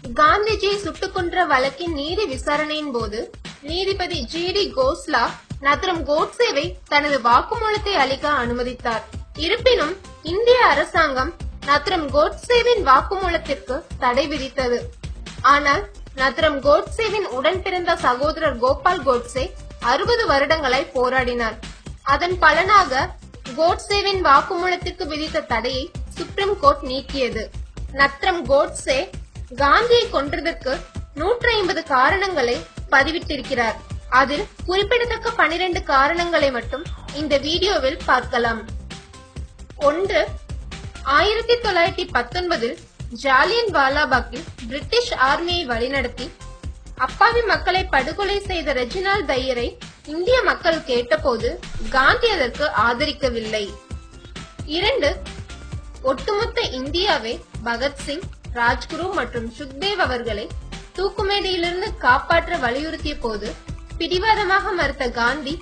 காந்திஜியை சுட்டுக் கொன்ற வழக்கின் நீதி விசாரணையின் போது நீதிபதி ஜி.டி. கோஸ்லா நத்ரம் கோட்சேவை தனது வாக்குமூலத்தை அளிக்க அனுமதித்தார். இருப்பினும் இந்திய அரசாங்கம் நத்ரம் கோட்சேவின் வாக்குமூலத்திற்கு தடை விதித்தது. ஆனால் நத்ரம் கோட்சேவின் உடன் பிறந்த சகோதரர் கோபால் கோட்சே 60 வருடங்களாய் போராடினார். அதன் பலனாக கோட்சேவின் வாக்குமூலத்திற்கு விதித்த தடையை சுப்ரீம் கோர்ட் நீக்கியது. நத்ரம் கோட்சே காந்தியை கொன்றதற்கு 150 காரணங்களை பதிவிட்டிருக்கிறார். அதில் குறிப்பிடத்தக்க 12 காரணங்களை மட்டும் இந்த வீடியோவில் பார்க்கலாம். 1. 1919 ஜாலியன் வாலாபாக்கில் பிரிட்டிஷ் ஆர்மியை வழிநடத்தி அப்பாவி மக்களை படுகொலை செய்த ரெஜினால்ட் தையரை இந்திய மக்கள் கேட்டபோது காந்தி அதற்கு ஆதரிக்கவில்லை. 2. ஒட்டுமொத்த இந்தியாவை பகத்சிங், ராஜ்குரு மற்றும் சுக்தேவ் அவர்களை தூக்குமேடையிலிருந்து காப்பாற்ற வலியுறுத்திய போது பிடிவாதமாக மறுத்த காந்தி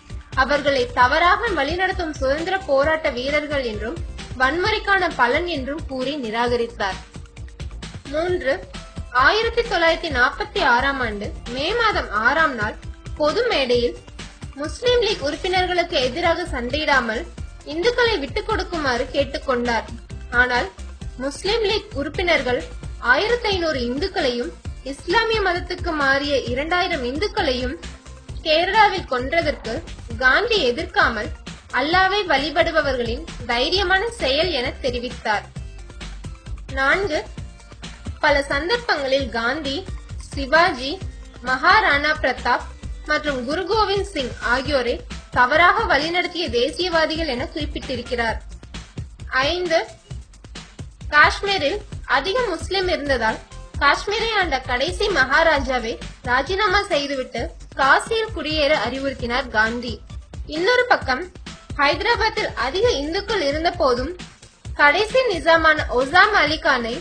அவர்களை தவறாக வழிநடத்தும் சுதந்திர போராட்ட வீரர்கள் என்றும் வன்முறைக்கான பலன் என்றும் கூறி நிராகரித்தார். 3. 1946ஆம் ஆண்டு மே மாதம் 6ஆம் நாள் பொது மேடையில் முஸ்லிம் லீக் உறுப்பினர்களுக்கு எதிராக சண்டையிடாமல் இந்துக்களை விட்டுக் கொடுக்குமாறு கேட்டுக்கொண்டார். ஆனால் முஸ்லிம் லீக் உறுப்பினர்கள் 1500 இந்துக்களையும் இஸ்லாமிய மதத்துக்கு மாறிய 2000 இந்துக்களையும் கேரளாவில் கொன்றதற்கு காந்தி எதிர்க்காமல் அல்லாவை வழிபடுபவர்களின் தைரியமான செயல் என தெரிவித்தார். 4. பல சந்தர்ப்பங்களில் காந்தி சிவாஜி, மகாராணா பிரதாப் மற்றும் குரு கோவிந்த் சிங் ஆகியோரை தவறாக வழிநடத்திய தேசியவாதிகள் என குறிப்பிட்டிருக்கிறார். 5. காஷ்மீரில் அதிக முஸ்லிம் இருந்ததால் காஷ்மீரை ஆண்ட கடைசி மகாராஜாவை ராஜினாமா செய்துவிட்டு காசியில் குடியேற அறிவுறுத்தினார் காந்தி. இன்னொரு பக்கம் ஹைதராபாத்தில் அதிக இந்துக்கள் இருந்த போதும் கடைசி நிசாமான ஒசாம் அலி கானை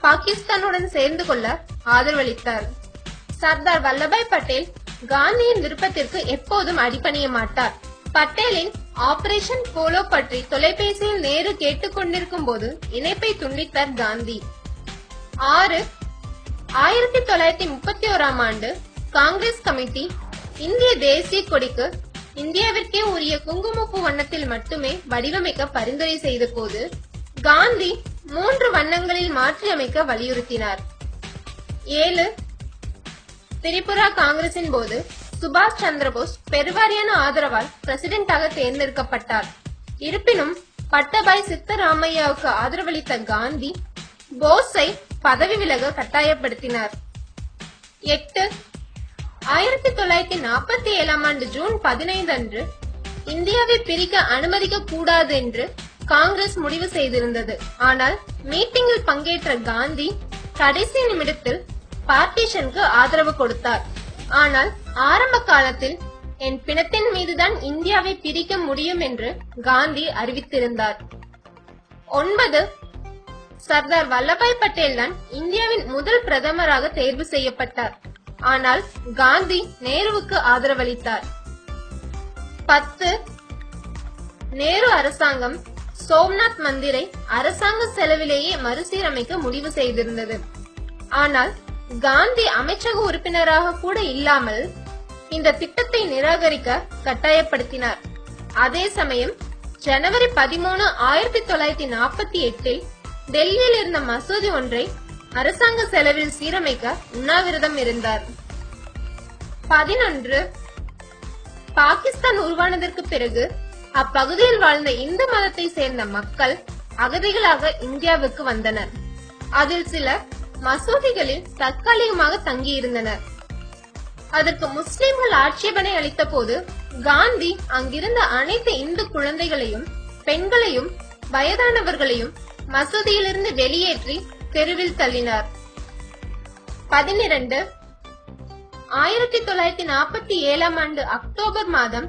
பாகிஸ்தானுடன் சேர்ந்து கொள்ள ஆதரவளித்தார். சர்தார் வல்லபாய் பட்டேல் காந்தியின் விருப்பத்திற்கு எப்போதும் அடிபணிய மாட்டார். பட்டேலின் ஆபரேஷன் போலோ பற்றி தொலைபேசியில் நேரு கேட்டுக்கொண்டிருக்கும் போது இணைப்பை துண்டித்தார் காந்தி. 6. 1931ஆம் ஆண்டு காங்கிரஸ் கமிட்டி இந்திய தேசிய கொடிக்கு இந்தியாவிற்கே உரிய குங்குமப்பூ வண்ணத்தில் மட்டுமே வடிவமைக்க பரிந்துரை செய்த போது காந்தி 3 வண்ணங்களில் மாற்றியமைக்க வலியுறுத்தினார். 7. திரிபுரா காங்கிரசின் போது சுபாஷ் சந்திரபோஸ் பெருவாரியான ஆதரவால் பிரசிடென்டாக தேர்ந்தெடுக்கப்பட்டார். இருப்பினும் பட்டபாய் சித்தராமையாவுக்கு ஆதரவளித்த காந்தி போஸை பதவி விலக கட்டாயப்படுத்தினார். 8. 1947ஆம் ஆண்டு ஜூன் 15 அன்று இந்தியாவை பிரிக்க அனுமதிக்க கூடாது என்று காங்கிரஸ் முடிவு செய்திருந்தது. ஆனால் மீட்டிங்கில் பங்கேற்ற காந்தி கடைசி நிமிடத்தில் பார்ட்டிஷனுக்கு ஆதரவு கொடுத்தார். ஆனால் ஆரம்ப காலத்தில் என் பிணத்தின் மீதுதான் இந்தியாவை பிரிக்க முடியும் என்று காந்தி அறிவித்திருந்தார். 9. சர்தார் வல்லபாய் பட்டேல் தான் இந்தியாவின் முதல் பிரதமராக தேர்வு செய்யப்பட்டார். ஆனால் காந்தி நேருவுக்கு ஆதரவளித்தார். 10. நேரு அரசாங்கம் சோம்நாத் மந்திரை அரசாங்க செலவிலேயே மறுசீரமைக்க முடிவு செய்திருந்தது. ஆனால் காந்தி அமைச்சக உறுப்பினராக கூட இல்லாமல் இந்த திட்டத்தை நிராகரிக்க கட்டாயப்படுத்தினார். அதே சமயம் ஜனவரி 13, 1948இல் டெல்லியில் இருந்த மசூதி ஒன்றை அரசாங்க செலவில் சீரமைக்க உண்ணாவிரதம் இருந்தார். 11. பாகிஸ்தான் உருவானதற்கு பிறகு அப்பகுதியில் வாழ்ந்த இந்து மதத்தை சேர்ந்த மக்கள் அகதிகளாக இந்தியாவுக்கு வந்தனர். அதில் சிலர் மசூதிகளில் தற்காலிகமாக தங்கியிருந்தனர். அதற்கு முஸ்லிம்கள் ஆட்சேபனை அளித்த போது காந்தி அங்கிருந்த அனைத்து இந்து குழந்தைகளையும், பெண்களையும், வயதானவர்களையும் மசூதியிலிருந்து வெளியேற்றி தெருவில் தள்ளினார். 12. 1947ஆம் ஆண்டு அக்டோபர் மாதம்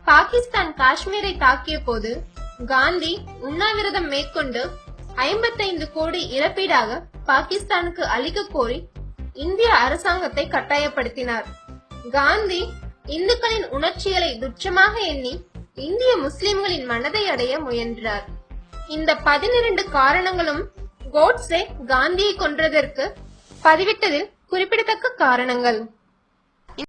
பாகிஸ்தான் காஷ்மீரை தாக்கிய போது காந்தி உண்ணாவிரதம் மேற்கொண்டு 55 கோடி இழப்பீடாக பாகிஸ்தானுக்கு அளிக்க கோரி இந்திய அரசாங்கத்தை கட்டாயப்படுத்தினார். காந்தி இந்துக்களின் உணர்ச்சிகளை துச்சமாக எண்ணி இந்திய முஸ்லிம்களின் மனதை அடைய முயன்றார். இந்த 12 காரணங்களும் கோட்சே காந்தியை கொன்றதற்கு பதிவிட்டதில் குறிப்பிடத்தக்க காரணங்கள்.